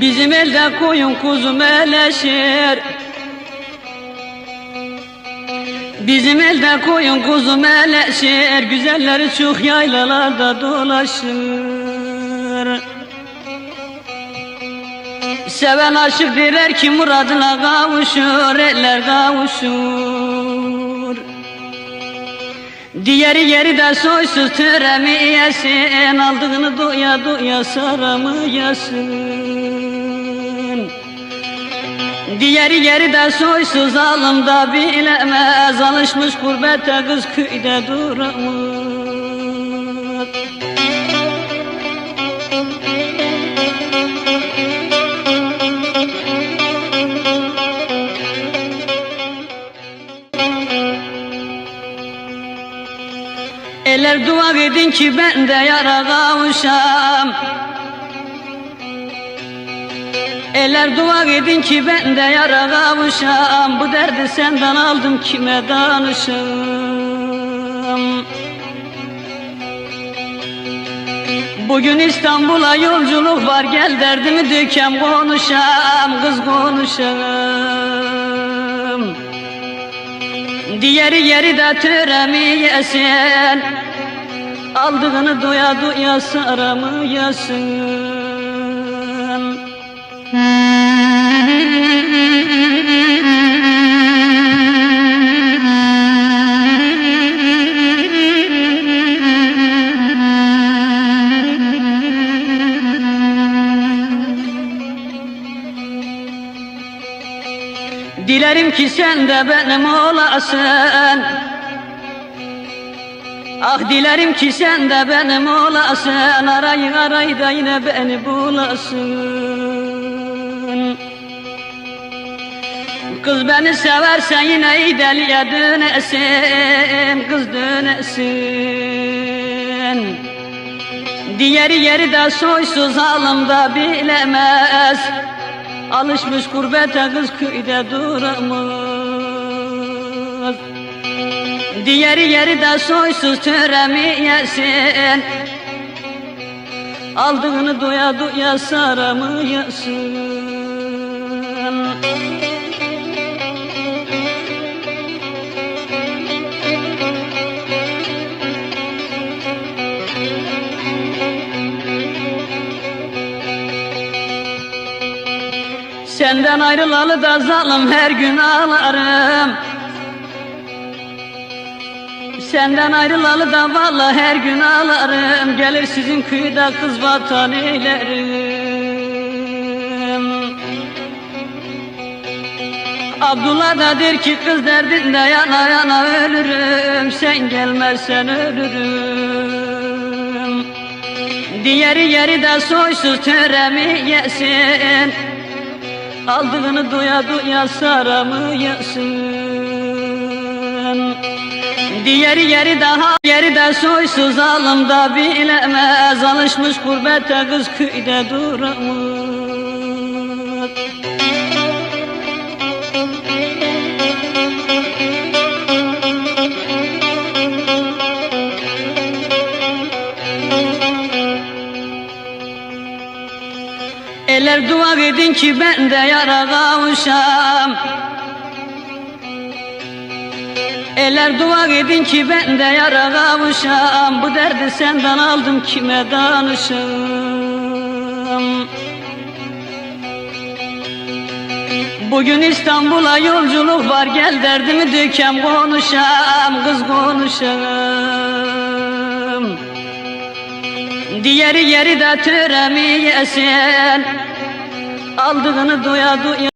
Bizim elde koyun kuzu meleşir. Bizim elde koyun kuzu meleşir. Güzelleri çok yaylalarda dolaşır. Seven aşık diler ki muradına kavuşur, eller kavuşur. Diğeri yeri de soysuz töremi yesin, aldığını doya doya saramı yesin. Diğeri yeri de soysuz alımda bilemez, alışmış gurbete kız köyde duramaz. Eller dua edin ki ben de yara kavuşam. Eller dua edin ki ben de yara kavuşam. Bu derdi senden aldım, kime danışam? Bugün İstanbul'a yolculuk var, gel derdimi dökem konuşam, kız konuşam. Diğeri yeri de töremi yesin, aldığını doya doya saramı yesin. Dilerim ki sen de benim olasın. Ah dilerim ki sen de benim olasın. Arayı arayı da yine beni bulasın. Kız beni seversen yine iyi deliye dönesin, kız dönesin. Diğeri yeri de soysuz alımda bilemez, alışmış gurbete kız köyde duramaz. Diğeri yeri de soysuz töremi yesin, aldığını doya doya saramı yesin. Senden ayrılalı da zalim her gün ağlarım. Senden ayrılalı da vallahi her gün ağlarım. Gelir sizin köyde kız vatan eylerim. Abdullah da der ki kız derdinde yana yana ölürüm. Sen gelmezsen ölürüm. Diğeri yeri de soysuz töremi yesin, aldığını doya doya saramı yesin. Diğeri yeri de soysuz alımda bilemez, alışmış gurbete kız köyde duramaz. Eller dua edin ki ben de yara kavuşam. Eller dua edin ki ben de yara kavuşam. Bu derdi senden aldım, kime danışam? Bugün İstanbul'a yolculuk var, gel derdimi dökem konuşam, kız konuşam. Diğeri yeri de töremi yesin, aldığını doya doya